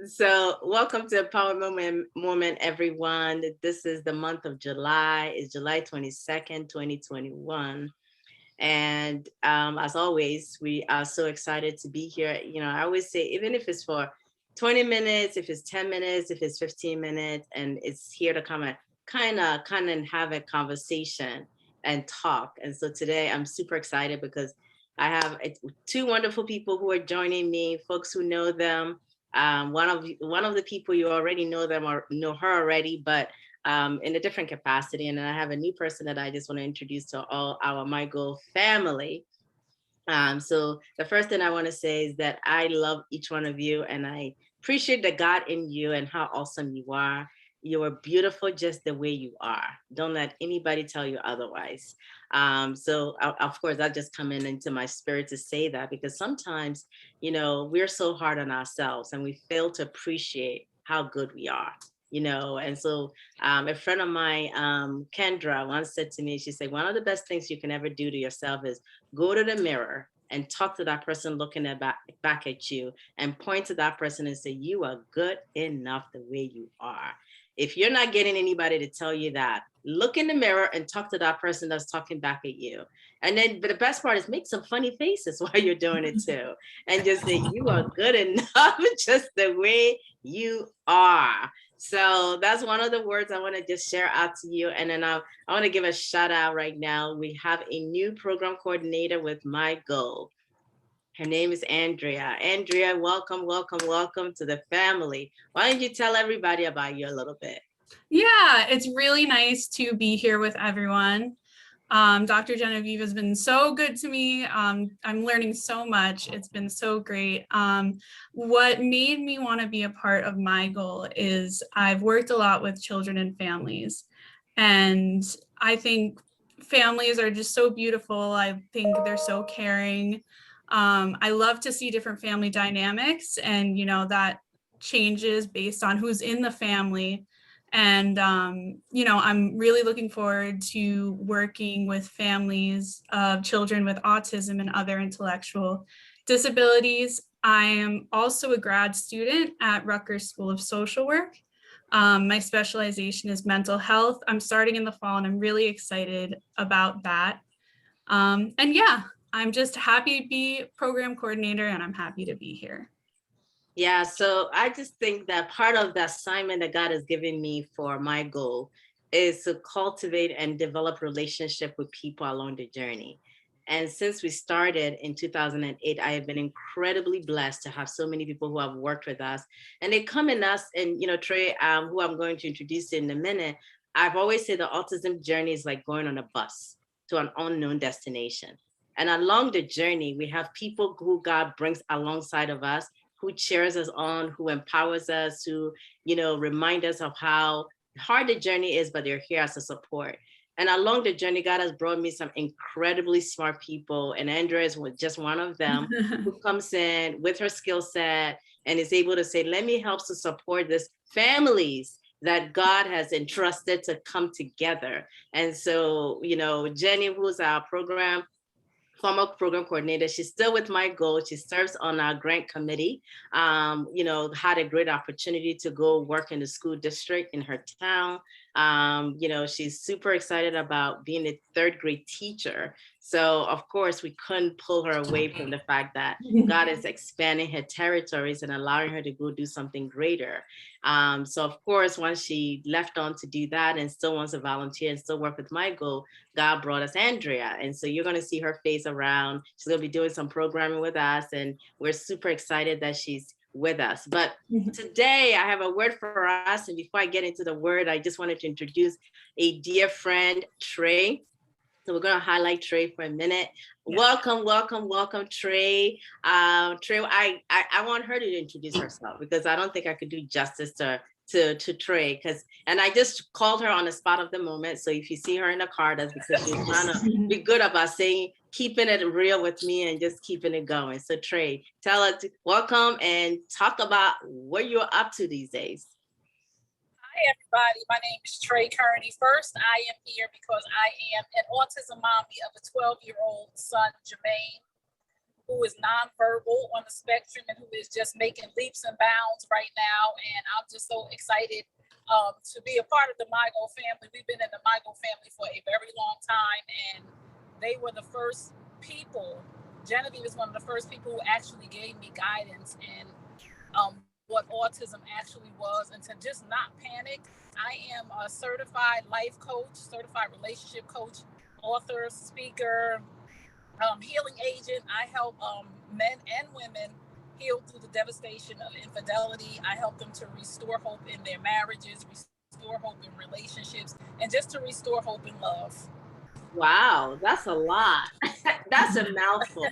So, welcome to Power Moment, everyone. This is the month of July. It's July 22nd, 2021. And as always, we are so excited to be here. I always say, even if it's for 20 minutes, if it's 10 minutes, if it's 15 minutes, and it's here to come and kind of have a conversation and talk. And so today I'm super excited because I have two wonderful people who are joining me, folks who know them. One of the people you already know them or know her already, but in a different capacity. And then I have a new person that I just want to introduce to all our My Goal family. So the first thing I want to say is that I love each one of you and I appreciate the God in you and how awesome you are. You are beautiful just the way you are. Don't let anybody tell you otherwise. Of course, I just come into my spirit to say that because sometimes, we're so hard on ourselves and we fail to appreciate how good we are. And so a friend of mine, Kendra, once said to me, she said, one of the best things you can ever do to yourself is go to the mirror and talk to that person looking back at you and point to that person and say, you are good enough the way you are. If you're not getting anybody to tell you that, look in the mirror and talk to that person that's talking back at you. And then, but the best part is make some funny faces while you're doing it too. And just say, you are good enough just the way you are. So that's one of the words I want to just share out to you. And then I want to give a shout out right now. We have a new program coordinator with My Goal. Her name is Andrea. Andrea, welcome, welcome, welcome to the family. Why don't you tell everybody about you a little bit? Yeah, it's really nice to be here with everyone. Dr. Genevieve has been so good to me. I'm learning so much. It's been so great. What made me want to be a part of My Goal is I've worked a lot with children and families, and I think families are just so beautiful. I think they're so caring. I love to see different family dynamics, and that changes based on who's in the family. And, I'm really looking forward to working with families of children with autism and other intellectual disabilities. I am also a grad student at Rutgers School of Social Work. My specialization is mental health. I'm starting in the fall and I'm really excited about that. And yeah, I'm just happy to be program coordinator and I'm happy to be here. Yeah, so I just think that part of the assignment that God has given me for My Goal is to cultivate and develop relationship with people along the journey. And since we started in 2008, I have been incredibly blessed to have so many people who have worked with us. And they come in us, and Trey, who I'm going to introduce in a minute, I've always said the autism journey is like going on a bus to an unknown destination. And along the journey, we have people who God brings alongside of us who cheers us on, who empowers us, who, remind us of how hard the journey is, but they're here as a support. And along the journey, God has brought me some incredibly smart people, and Andrea is just one of them, who comes in with her skill set and is able to say, let me help to support this families that God has entrusted to come together. And so, Jenny, who's our former program coordinator. She's still with My Goal. She serves on our grant committee. Had a great opportunity to go work in the school district in her town. She's super excited about being a third grade teacher. So of course we couldn't pull her away from the fact that God is expanding her territories and allowing her to go do something greater. So of course, once she left on to do that and still wants to volunteer and still work with My Goal, God brought us Andrea. And so you're going to see her face around. She's going to be doing some programming with us. And we're super excited that she's with us. But today I have a word for us. And before I get into the word, I just wanted to introduce a dear friend, Tray. So we're going to highlight Tray for a minute. Yeah. Welcome, welcome, welcome, Tray. Tray, I want her to introduce herself because I don't think I could do justice to Tray, and I just called her on the spot of the moment. So if you see her in the car, that's because she's trying to be good about saying, keeping it real with me and just keeping it going. So Tray, tell us, welcome and talk about what you're up to these days. Hi, everybody. My name is Tray Kearney. First, I am here because I am an autism mommy of a 12-year-old son, Jermaine. who is nonverbal on the spectrum and who is just making leaps and bounds right now. And I'm just so excited to be a part of the MyGo family. We've been in the MyGo family for a very long time, and they were the first people. Genevieve is one of the first people who actually gave me guidance in what autism actually was, and to just not panic. I am a certified life coach, certified relationship coach, author, speaker, healing agent. I help men and women heal through the devastation of infidelity. I help them to restore hope in their marriages, restore hope in relationships, and just to restore hope in love. Wow, that's a lot. That's a mouthful.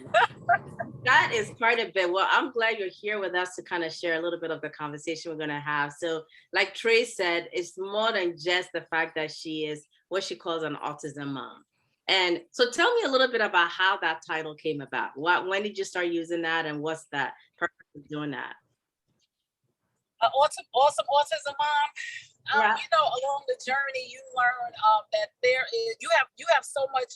That is quite a bit. Well, I'm glad you're here with us to kind of share a little bit of the conversation we're going to have. So, like Tray said, it's more than just the fact that she is what she calls an autism mom. And so tell me a little bit about how that title came about. When did you start using that, and what's that purpose of doing that? Awesome autism mom. Yeah. You know, along the journey, you learn that you have so much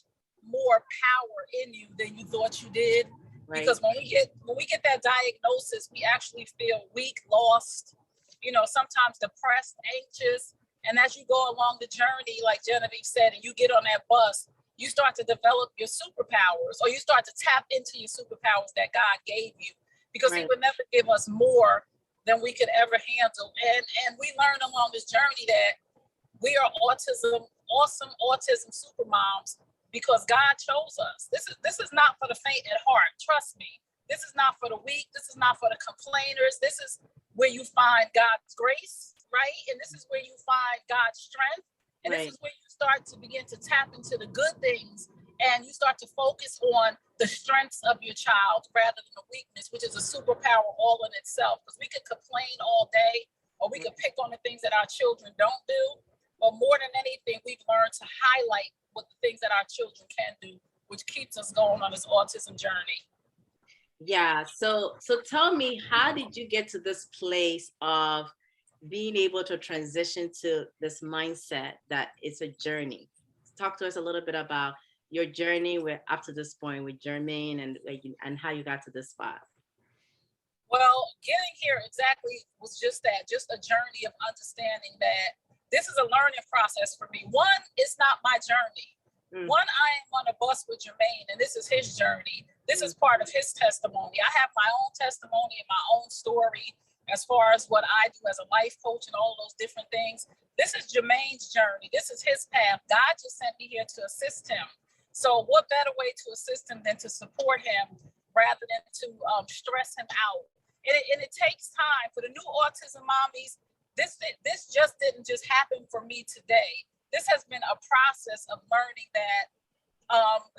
more power in you than you thought you did. Right. Because when we get that diagnosis, we actually feel weak, lost, you know, sometimes depressed, anxious. And as you go along the journey, like Genevieve said, and you get on that bus, you start to develop your superpowers, or you start to tap into your superpowers that God gave you, because He would never give us more than we could ever handle. And we learn along this journey that we are awesome autism super moms, because God chose us. This is not for the faint at heart. Trust me. This is not for the weak. This is not for the complainers. This is where you find God's grace, right? And this is where you find God's strength. And this is where you start to begin to tap into the good things, and you start to focus on the strengths of your child rather than the weakness, which is a superpower all in itself. Because we could complain all day, or we could pick on the things that our children don't do. But more than anything, we've learned to highlight what the things that our children can do, which keeps us going on this autism journey. Yeah. So tell me, how did you get to this place of being able to transition to this mindset that it's a journey? Talk to us a little bit about your journey up to this point with Jermaine, and how you got to this spot. Well, getting here exactly was just a journey of understanding that this is a learning process for me. One, it's not my journey. One, I am on a bus with Jermaine, and this is his journey. This is part of his testimony. I have my own testimony and my own story as far as what I do as a life coach and all those different things. This is Jermaine's journey. This is his path. God just sent me here to assist him. So what better way to assist him than to support him rather than to stress him out? And it takes time. For the new autism mommies, this just didn't just happen for me today. This has been a process of learning that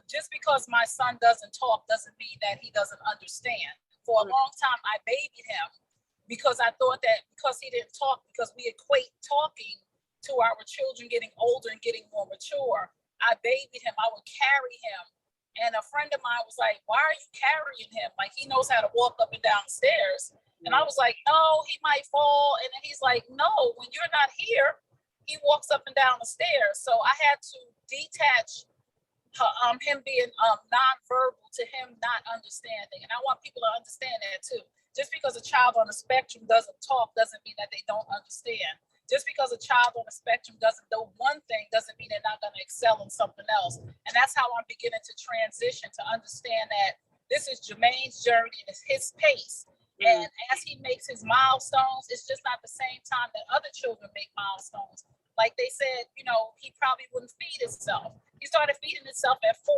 just because my son doesn't talk doesn't mean that he doesn't understand. For a long time, I babied him because I thought that because he didn't talk, because we equate talking to our children getting older and getting more mature, I babied him. I would carry him. And a friend of mine was like, why are you carrying him? Like, he knows how to walk up and down the stairs. And I was like, no, he might fall. And then he's like, no, when you're not here, he walks up and down the stairs. So I had to detach him being nonverbal to him not understanding. And I want people to understand that too. Just because a child on the spectrum doesn't talk doesn't mean that they don't understand. Just because a child on the spectrum doesn't know one thing doesn't mean they're not going to excel in something else. And that's how I'm beginning to transition to understand that this is Jermaine's journey and it's his pace. And as he makes his milestones, it's just not the same time that other children make milestones. Like they said, you know, he probably wouldn't feed himself. He started feeding himself at 4.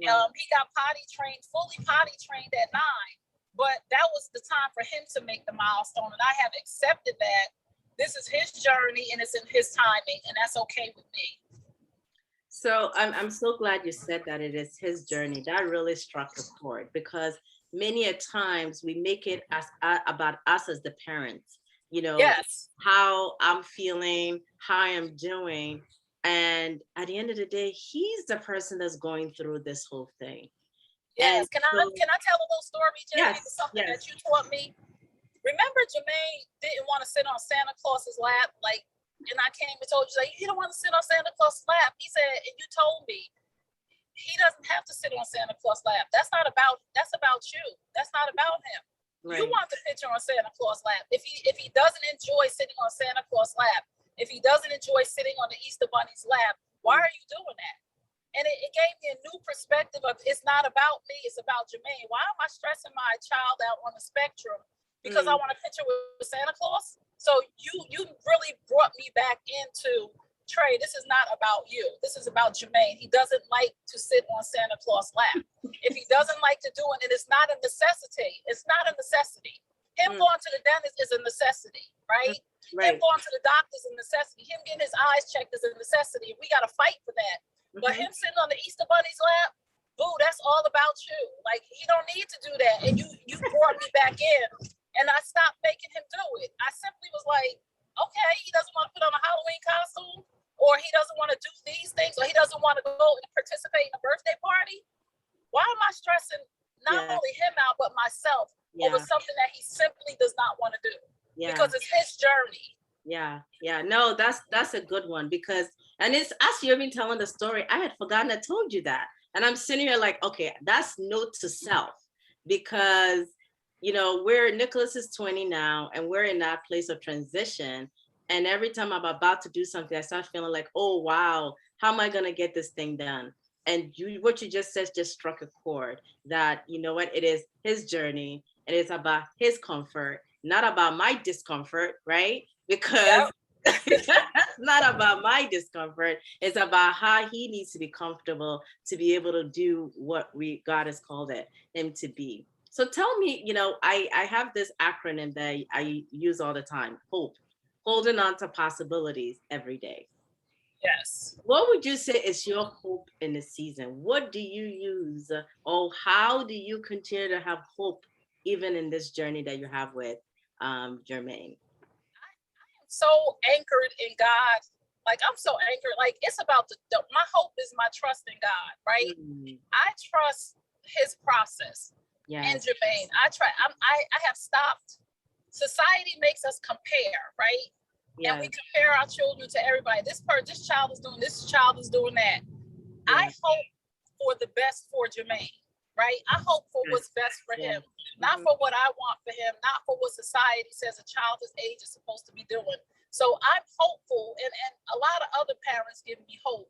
He got fully potty trained at 9. But that was the time for him to make the milestone. And I have accepted that this is his journey and it's in his timing, and that's okay with me. So I'm so glad you said that it is his journey. That really struck a chord, because many a times we make it about us as the parents, you know, how I'm feeling, how I am doing. And at the end of the day, he's the person that's going through this whole thing. Yes. Can I tell a little story, Genevieve? Something that you taught me. Remember, Jermaine didn't want to sit on Santa Claus's lap, and I came and told you, like, you don't want to sit on Santa Claus's lap. He said, and you told me, he doesn't have to sit on Santa Claus lap. That's about you. That's not about him. Right. You want the picture on Santa Claus lap. If he doesn't enjoy sitting on Santa Claus lap, if he doesn't enjoy sitting on the Easter Bunny's lap, why are you doing that? And it gave me a new perspective of, it's not about me, it's about Jermaine. Why am I stressing my child out on the spectrum because I want a picture with Santa Claus? So you really brought me back into, Tray, this is not about you. This is about Jermaine. He doesn't like to sit on Santa Claus lap. If he doesn't like to do it, and it's not a necessity. It's not a necessity. Him going to the dentist is a necessity, right? Him going to the doctor is a necessity. Him getting his eyes checked is a necessity. We got to fight for that. But him sitting on the Easter Bunny's lap, boo, that's all about you. Like, he don't need to do that. And you brought me back in, and I stopped making him do it. I simply was like, okay, he doesn't want to put on a Halloween costume, or he doesn't want to do these things, or he doesn't want to go and participate in a birthday party. Why am I stressing not only him out, but myself over something that he simply does not want to do? Because it's his journey. No, that's a good one, because, and it's, as you've been telling the story, I had forgotten I told you that. And I'm sitting here like, okay, that's note to self, because, you know, Nicholas is 20 now, and we're in that place of transition. And every time I'm about to do something, I start feeling like, oh, wow, how am I going to get this thing done? And what you just said just struck a chord that, you know what, it is his journey, and it's about his comfort, not about my discomfort, right? Because it's not about my discomfort. It's about how he needs to be comfortable to be able to do what God has called him to be. So tell me, you know, I have this acronym that I use all the time, HOPE. Holding on to possibilities every day. Yes. What would you say is your hope in the season? What do you use, or how do you continue to have hope even in this journey that you have with Jermaine? I am so anchored in God. Like, I'm so anchored. Like, it's about my hope is my trust in God, right? I trust his process. And Jermaine, I have stopped. Society makes us compare, right? And we compare our children to everybody. This child is doing this, child is doing that. I hope for the best for Jermaine, right? I hope for what's best for him, not for what I want for him, not for what society says a child his age is supposed to be doing. So I'm hopeful, and a lot of other parents give me hope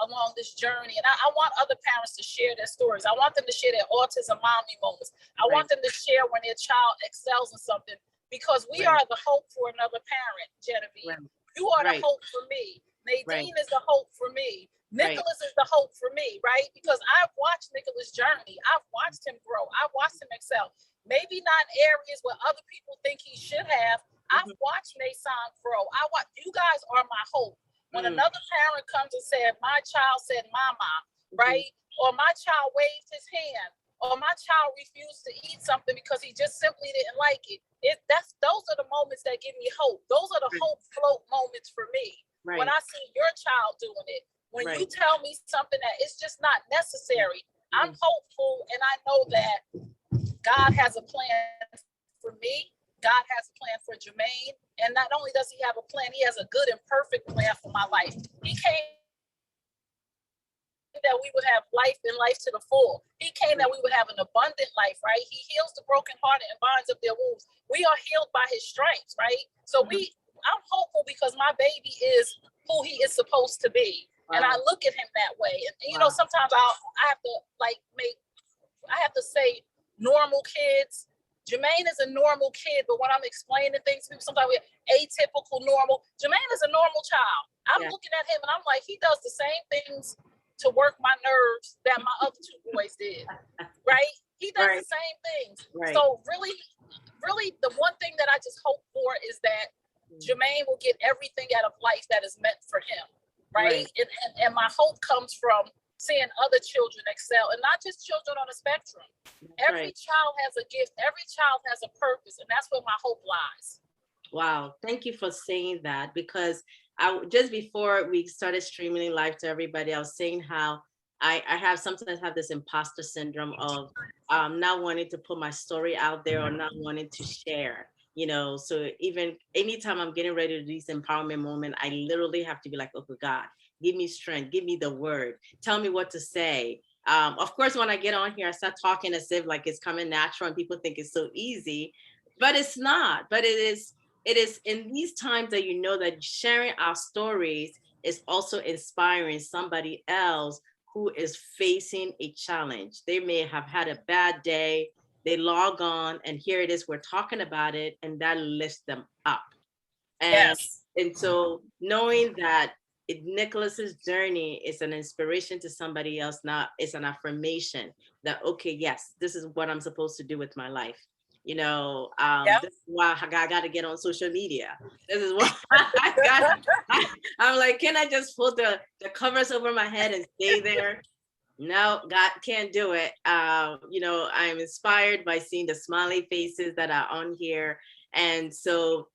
along this journey. And I want other parents to share their stories. I want them to share their autism mommy moments. I want them to share when their child excels in something. Because we are the hope for another parent, Genevieve. You are the hope for me. Nadine is the hope for me. Nicholas is the hope for me, right? Because I've watched Nicholas' journey. I've watched him grow. I've watched him excel. Maybe not in areas where other people think he should have. I've watched Nason grow. You guys are my hope. When another parent comes and said, my child said mama, right? Or my child waved his hand, or my child refused to eat something because he just simply didn't like it. Those are the moments that give me hope. Those are the hope float moments for me. When I see your child doing it, when you tell me something that it's just not necessary, I'm hopeful, and I know that God has a plan for me. God has a plan for Jermaine. And not only does he have a plan, he has a good and perfect plan for my life. He came that we would have life and life to the full. He came that we would have an abundant life, right? He heals the brokenhearted and binds up their wounds. We are healed by his stripes, right? So I'm hopeful because my baby is who he is supposed to be. And I look at him that way. And you know, sometimes I have to I have to say normal kids. Jermaine is a normal kid, but when I'm explaining things to people, sometimes we're atypical normal. Jermaine is a normal child. I'm looking at him and I'm like, he does the same things to work my nerves that my other two boys did, right? He does the same things. So really, the one thing that I just hope for is that Jermaine will get everything out of life that is meant for him, right? And my hope comes from seeing other children excel, and not just children on the spectrum. Every child has a gift. Every child has a purpose, and that's where my hope lies. Wow, thank you for saying that, because just before we started streaming live to everybody, I was saying how I sometimes have this imposter syndrome of not wanting to put my story out there or not wanting to share, you know. So even anytime I'm getting ready to do this empowerment moment, I literally have to be like, okay, God, give me strength, give me the word, tell me what to say. Of course, when I get on here, I start talking as if like it's coming natural and people think it's so easy, but it's not. But it is in these times that you know that sharing our stories is also inspiring somebody else who is facing a challenge. They may have had a bad day, they log on, and here it is, we're talking about it, and that lifts them up. And Yes. and so knowing that Nicholas's journey is an inspiration to somebody else, now it's an affirmation that, okay, yes, this is what I'm supposed to do with my life. Yep. This is why I got to get on social media. This is why I got. I'm like, can I just put the covers over my head and stay there? No, God can't do it. I'm inspired by seeing the smiley faces that are on here, and so,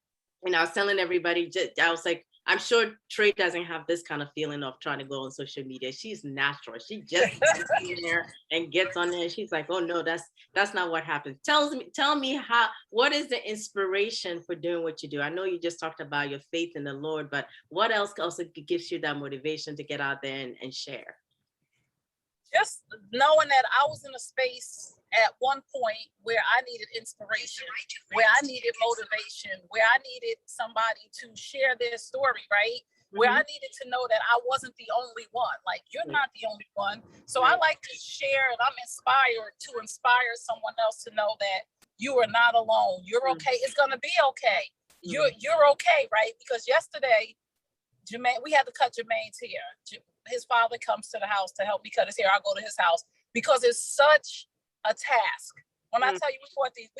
I was telling everybody, I was like, I'm sure Tray doesn't have this kind of feeling of trying to go on social media. She's natural. She just gets in there and gets on there. And she's like, oh no, that's not what happens. Tell me what is the inspiration for doing what you do? I know you just talked about your faith in the Lord, but what else also gives you that motivation to get out there and share? Just knowing that I was in a space at one point where I needed inspiration, where I needed motivation, where I needed somebody to share their story, right? Where I needed to know that I wasn't the only one. Like, you're not the only one. So I like to share, and I'm inspired to inspire someone else to know that you are not alone. You're okay. It's gonna be okay. You're okay, right? Because yesterday, Jermaine, we had to cut Jermaine's hair. His father comes to the house to help me cut his hair. I go to his house because it's such a task. When I tell you we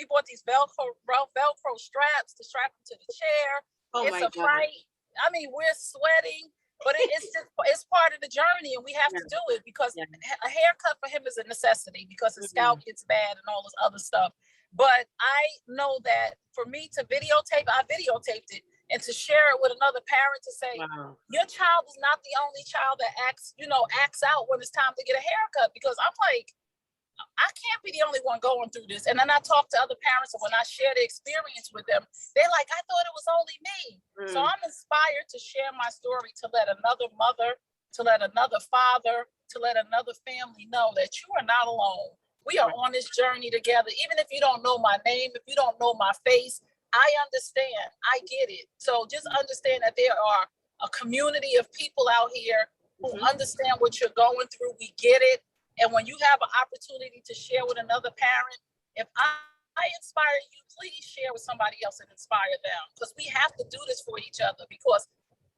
bought these Velcro straps to strap him to the chair. Oh, it's a fight. I mean, we're sweating, but it's part of the journey, and we have to do it because a haircut for him is a necessity because his scalp gets bad and all this other stuff. But I know that for me to videotape, I videotaped it. And to share it with another parent to say, your child is not the only child that acts out when it's time to get a haircut. Because I'm like, I can't be the only one going through this. And then I talk to other parents, and when I share the experience with them, they're like, I thought it was only me. So I'm inspired to share my story, to let another mother, to let another father, to let another family know that you are not alone. We are on this journey together. Even if you don't know my name, if you don't know my face, I understand. I get it. So just understand that there are a community of people out here who understand what you're going through. We get it. And when you have an opportunity to share with another parent, if I inspire you, please share with somebody else and inspire them. Because we have to do this for each other. Because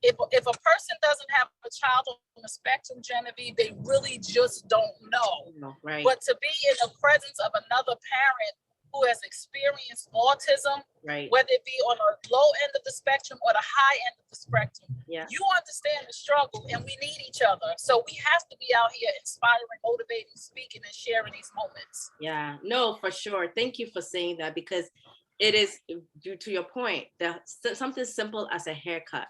if a person doesn't have a child on the spectrum, Genevieve, they really just don't know. Right. But to be in the presence of another parent who has experienced autism, whether it be on a low end of the spectrum or the high end of the spectrum, you understand the struggle, and we need each other. So we have to be out here inspiring, motivating, speaking, and sharing these moments. Yeah, no, for sure. Thank you for saying that, because it is, due to your point, that something simple as a haircut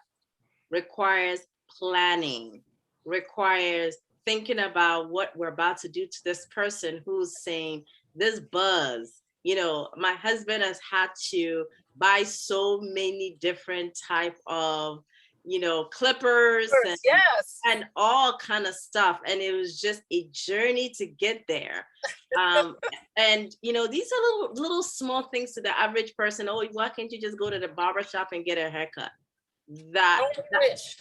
requires planning, requires thinking about what we're about to do to this person who's saying this buzz. My husband has had to buy so many different type of, clippers and all kind of stuff. And it was just a journey to get there. And, these are little small things to the average person. Oh, why can't you just go to the barber shop and get a haircut? Don't we wish?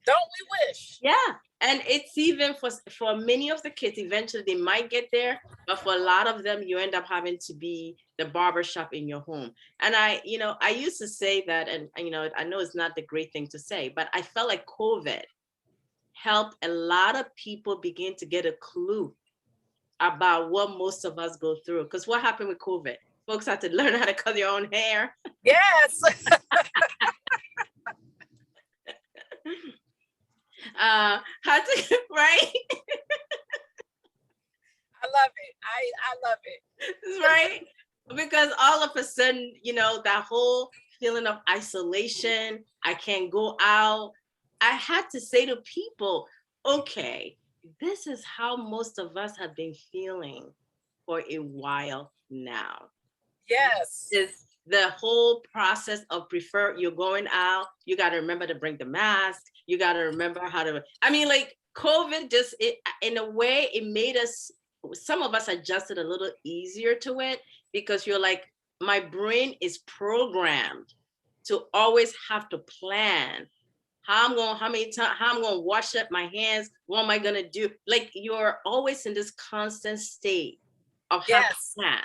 Don't we wish? Yeah. And it's even for many of the kids, eventually they might get there, but for a lot of them, you end up having to be the barbershop in your home. And I used to say that, and I know it's not the great thing to say, but I felt like COVID helped a lot of people begin to get a clue about what most of us go through. Because what happened with COVID? Folks had to learn how to cut their own hair. Yes. Right? I love it. I love it. Right? Because all of a sudden, that whole feeling of isolation, I can't go out. I had to say to people, okay, this is how most of us have been feeling for a while now. Yes. It's the whole process of you're going out, you got to remember to bring the mask. You got to remember how to, COVID just, in a way, it made us, some of us adjusted a little easier to it, because you're like, my brain is programmed to always have to plan how many times, how I'm gonna wash up my hands, what am I gonna do? Like, you're always in this constant state of having to plan.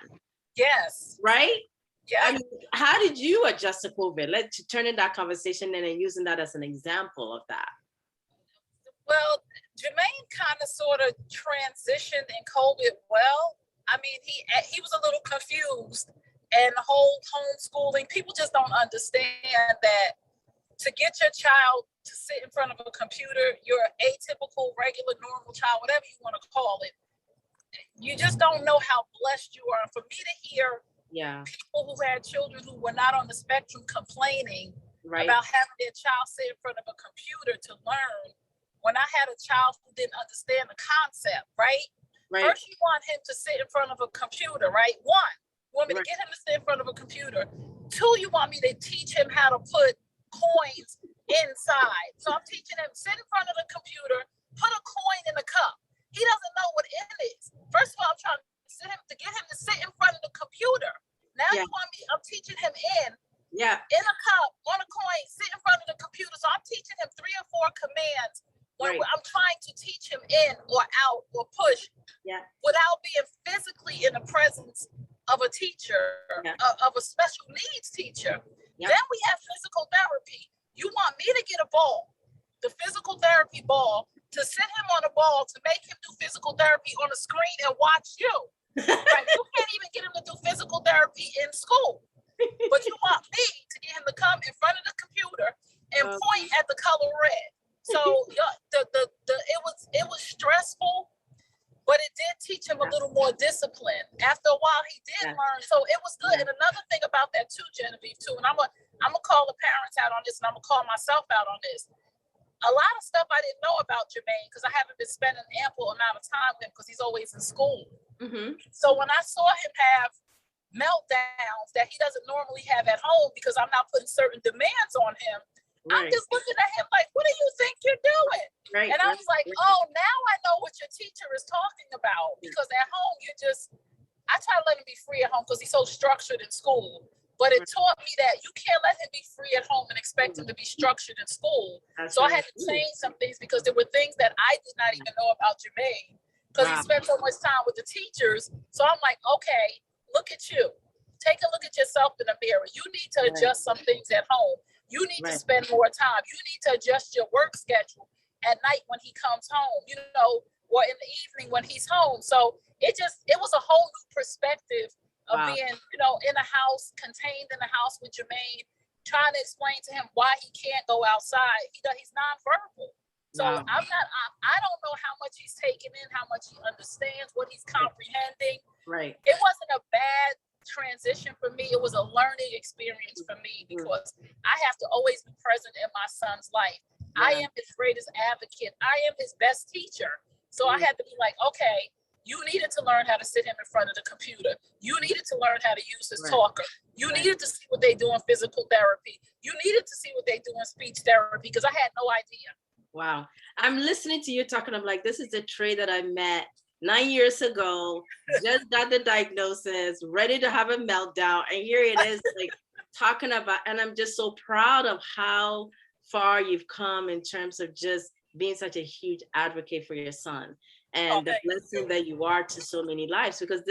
Yes. Right? Yeah. I mean, how did you adjust to COVID? Let's turn in that conversation and then using that as an example of that. Well, Jermaine kind of sort of transitioned in COVID well. I mean, he was a little confused, and the whole homeschooling, people just don't understand that to get your child to sit in front of a computer, your atypical, regular, normal child, whatever you want to call it, you just don't know how blessed you are. And for me to hear people who had children who were not on the spectrum complaining about having their child sit in front of a computer to learn, when I had a child who didn't understand the concept, right? First, you want him to sit in front of a computer, right? One, you want me to get him to sit in front of a computer. Two, you want me to teach him how to put coins inside. So I'm teaching him, sit in front of the computer, put a coin in a cup. He doesn't know what it is. First of all, I'm trying to get him to sit in front of the computer. Now you want me, I'm teaching him in a cup, on a coin, sit in front of the computer. So I'm teaching him 3 or 4 commands when I'm trying to teach him in or out or push without being physically in the presence of a teacher, of a special needs teacher. Then we have physical therapy. You want me to get a ball, the physical therapy ball, to sit him on a ball to make him do physical therapy on a screen and watch you. Right? You can't even get him to do physical therapy in school. But you want me to get him to come in front of the computer and point at the color red. So it was stressful, but it did teach him a little more discipline. After a while, he did learn. So it was good. And another thing about that too, Genevieve, too, and I'm gonna call the parents out on this, and I'm gonna call myself out on this. A lot of stuff I didn't know about Jermaine because I haven't been spending ample amount of time with him because he's always in school. Mm-hmm. So when I saw him have meltdowns that he doesn't normally have at home because I'm not putting certain demands on him, I'm just looking at him like, what do you think you're doing? And I was like, oh, now I know what your teacher is talking about. Because at home, I try to let him be free at home because he's so structured in school. But it taught me that you can't let him be free at home and expect him to be structured in school. So I had to change some things because there were things that I did not even know about Jermaine because he spent so much time with the teachers. So I'm like, okay, look at you. Take a look at yourself in the mirror. You need to adjust some things at home. You need to spend more time. You need to adjust your work schedule at night when he comes home, or in the evening when he's home. So it was a whole new perspective of being, in a house, contained in a house with Jermaine, trying to explain to him why he can't go outside. He's nonverbal. So I don't know how much he's taking in, how much he understands, what he's comprehending. Right. It wasn't a bad transition for me. It was a learning experience for me because I have to always be present in my son's life. I am his greatest advocate. I am his best teacher. So I had to be like, okay, you needed to learn how to sit him in front of the computer. You needed to learn how to use his talker. You needed to see what they do in physical therapy. You needed to see what they do in speech therapy because I had no idea. Wow. I'm listening to you talking. I'm like, this is the Tray that I met 9 years ago, just got the diagnosis, ready to have a meltdown. And here it is, like talking about, and I'm just so proud of how far you've come in terms of just being such a huge advocate for your son and the blessing that you are to so many lives, because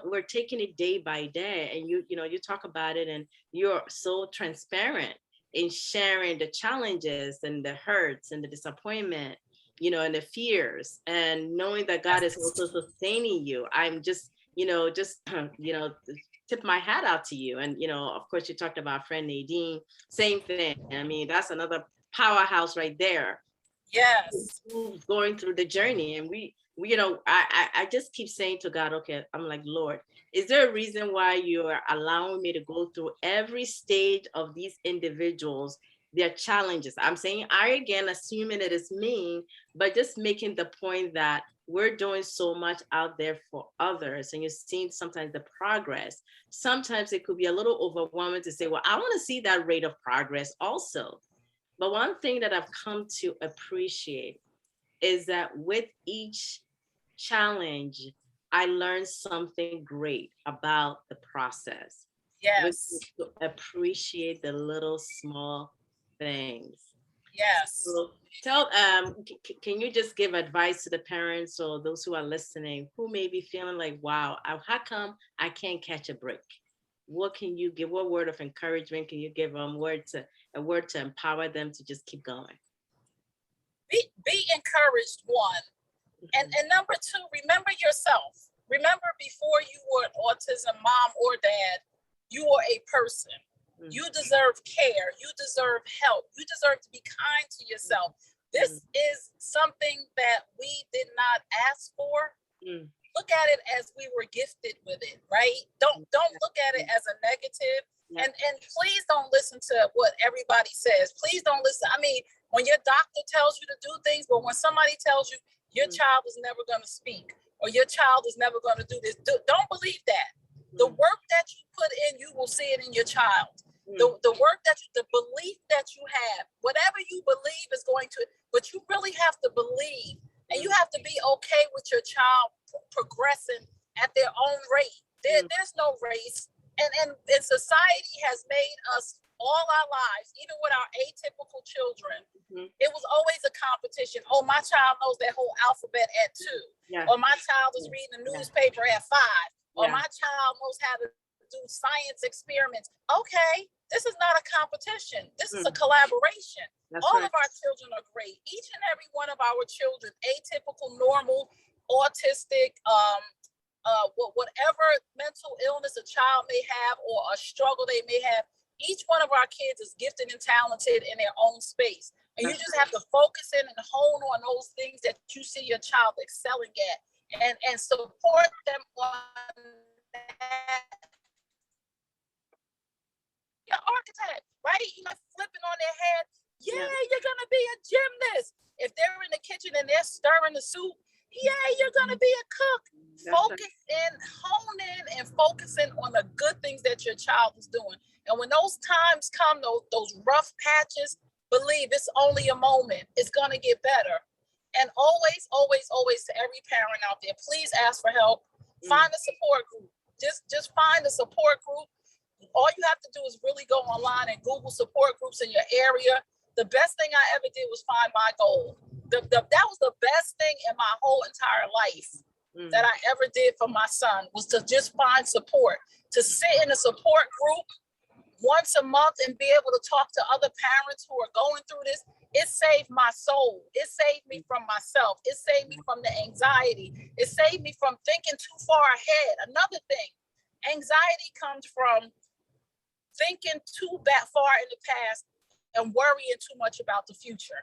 we're taking it day by day, and you talk about it, and you're so transparent in sharing the challenges and the hurts and the disappointment, and the fears, and knowing that God is also sustaining you. I'm just tip my hat out to you. And, of course, you talked about friend Nadine, same thing. I mean, that's another powerhouse right there. Yes. Going through the journey. And I just keep saying to God, okay, I'm like, Lord, is there a reason why you are allowing me to go through every stage of these individuals, their challenges? I'm saying again, assuming it is me, but just making the point that we're doing so much out there for others, and you're seeing sometimes the progress. Sometimes it could be a little overwhelming to say, well, I want to see that rate of progress also. But one thing that I've come to appreciate is that with each challenge, I learned something great about the process, which is Yes. to appreciate the little small things. Yes. So tell, can you just give advice to the parents or those who are listening who may be feeling like, wow, how come I can't catch a break? What can you give? What word of encouragement can you give them? A word to empower them to just keep going? Be encouraged, one. And number two, remember yourself. Remember, before you were an autism mom or dad, you were a person. You deserve care. You deserve help. You deserve to be kind to yourself. This is something that we did not ask for. Look at it as we were gifted with it, right? Don't look at it as a negative. And please don't listen to what everybody says. Please don't listen. I mean, when your doctor tells you to do things, but when somebody tells you your child is never going to speak or your child is never going to do this, don't believe that. The work that you put in, you will see it in your child. The work the belief that you have, whatever you believe is going to, but you really have to believe, and you have to be okay with your child progressing at their own rate. There's no race, and society has made us all our lives, even with our atypical children, it was always a competition. Oh, my child knows that whole alphabet at 2, or my child is reading the newspaper at 5, or my child knows how to do science experiments. Okay, this is not a competition. This is a collaboration. All of our children are great. Each and every one of our children, atypical, normal, autistic, whatever mental illness a child may have or a struggle they may have, each one of our kids is gifted and talented in their own space. And you just have to focus in and hone on those things that you see your child excelling at, and support them on that. Your architect, right? Flipping on their head. Yeah, you're gonna be a gymnast. If they're in the kitchen and they're stirring the soup, yeah, you're gonna be a cook. Focus in, hone in, and focusing on the good things that your child is doing. And when those times come, those rough patches, believe it's only a moment. It's gonna get better. And always, always, always, to every parent out there, please ask for help. Find a support group. Just find a support group. All you have to do is really go online and Google support groups in your area. The best thing I ever did was find my goal. That was the best thing in my whole entire life that I ever did for my son, was to just find support, to sit in a support group once a month and be able to talk to other parents who are going through this. It saved my soul. It saved me from myself. It saved me from the anxiety. It saved me from thinking too far ahead. Another thing, anxiety comes from thinking too far in the past and worrying too much about the future.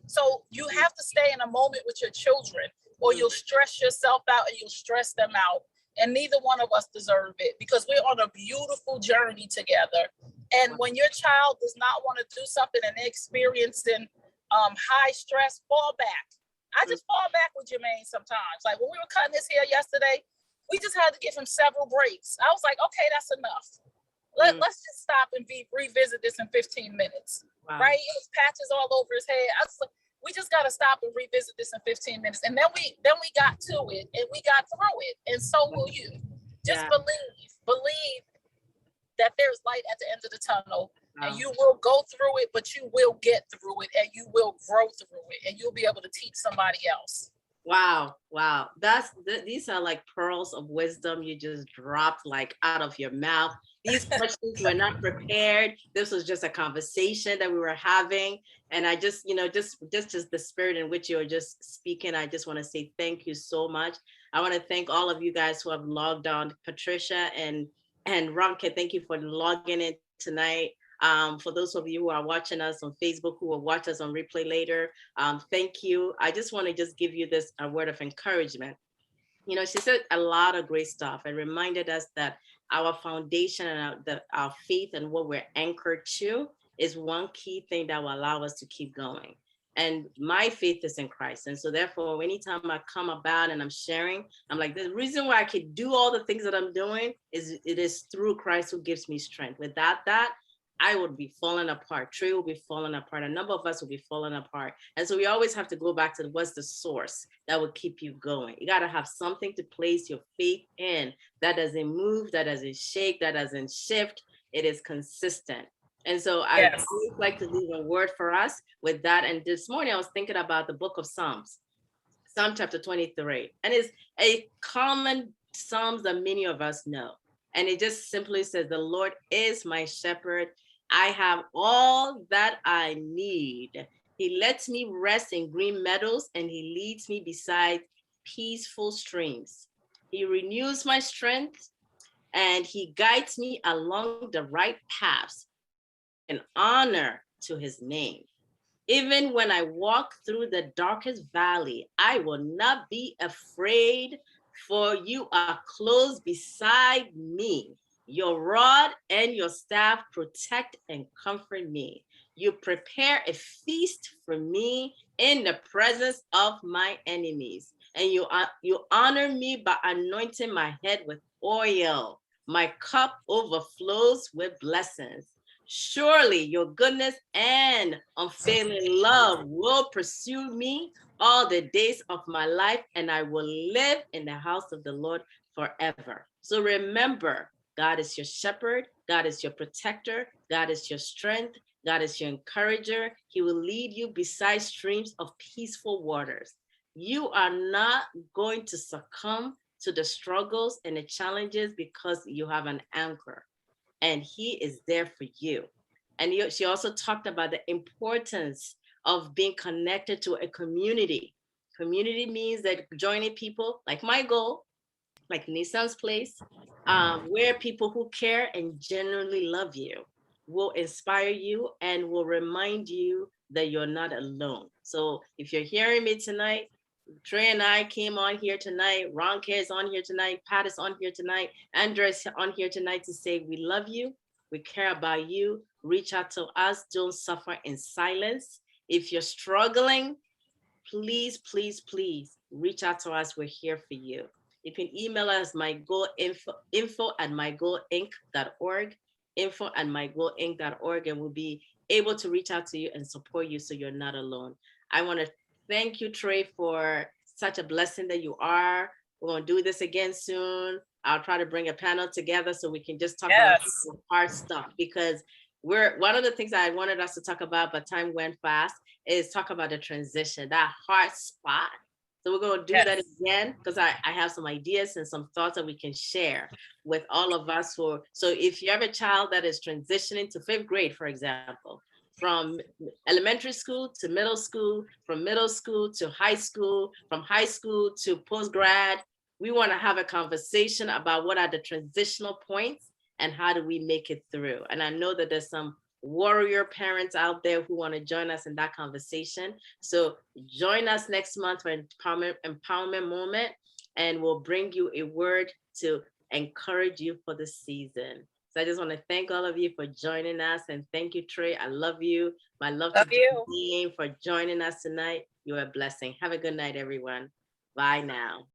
So you have to stay in a moment with your children, or you'll stress yourself out and you'll stress them out. And neither one of us deserve it, because we're on a beautiful journey together. And when your child does not want to do something and they're experiencing high stress, fall back. I just fall back with Jermaine sometimes. Like when we were cutting his hair yesterday, we just had to give him several breaks. I was like, okay, that's enough. Let's just stop and revisit this in 15 minutes. Right? It was patches all over his head. I was like, we just got to stop and revisit this in 15 minutes. And then we got to it and we got through it. And so will you. Just believe that there's light at the end of the tunnel, and you will go through it, but you will get through it, and you will grow through it, and you'll be able to teach somebody else. Wow. These are like pearls of wisdom you just dropped like out of your mouth. These questions were not prepared. This was just a conversation that we were having. And I just, just the spirit in which you were just speaking, I just want to say thank you so much. I want to thank all of you guys who have logged on. Patricia and Ronke, thank you for logging in tonight. For those of you who are watching us on Facebook, who will watch us on replay later, thank you. I just want to just give you this a word of encouragement. She said a lot of great stuff and reminded us that our foundation and our faith and what we're anchored to is one key thing that will allow us to keep going. And my faith is in Christ. And so therefore, anytime I come about and I'm sharing, I'm like, the reason why I can do all the things that I'm doing is it is through Christ who gives me strength. Without that, I would be falling apart. Trey will be falling apart. A number of us will be falling apart. And so we always have to go back to what's the source that will keep you going. You got to have something to place your faith in that doesn't move, that doesn't shake, that doesn't shift. It is consistent. And so I always like to leave a word for us with that. And this morning I was thinking about the book of Psalms, Psalm chapter 23. And it's a common Psalms that many of us know. And it just simply says, the Lord is my shepherd. I have all that I need. He lets me rest in green meadows, and he leads me beside peaceful streams. He renews my strength, and he guides me along the right paths in honor to his name. Even when I walk through the darkest valley, I will not be afraid, for you are close beside me. Your rod and your staff protect and comfort me. You prepare a feast for me in the presence of my enemies. And you honor me by anointing my head with oil. My cup overflows with blessings. Surely your goodness and unfailing love will pursue me all the days of my life, and I will live in the house of the Lord forever. So remember, God is your shepherd, God is your protector, God is your strength, God is your encourager. He will lead you beside streams of peaceful waters. You are not going to succumb to the struggles and the challenges because you have an anchor, and he is there for you. And she also talked about the importance of being connected to a community. Community means that joining people like my goal, like Nissan's place, where people who care and genuinely love you will inspire you and will remind you that you're not alone. So if you're hearing me tonight, Trey and I came on here tonight. Ron Care is on here tonight. Pat is on here tonight. Andrea is on here tonight to say we love you. We care about you. Reach out to us. Don't suffer in silence. If you're struggling, please, please, please reach out to us. We're here for you. You can email us info@mygoalinc.org, info@mygoalinc.org, and we'll be able to reach out to you and support you so you're not alone. I want to thank you, Trey, for such a blessing that you are. We're going to do this again soon. I'll try to bring a panel together so we can just talk about hard stuff, because one of the things I wanted us to talk about, but time went fast, is talk about the transition, that hard spot. So we're going to do that again, because I have some ideas and some thoughts that we can share with all of us. So if you have a child that is transitioning to 5th grade, for example, from elementary school to middle school, from middle school to high school, from high school to post-grad, we want to have a conversation about what are the transitional points and how do we make it through. And I know that there's some warrior parents out there who want to join us in that conversation. So join us next month for Empowerment Moment, and we'll bring you a word to encourage you for the season. So I just want to thank all of you for joining us, and thank you, Trey. I love you. My love to you for joining us tonight. You're a blessing. Have a good night, everyone. Bye now.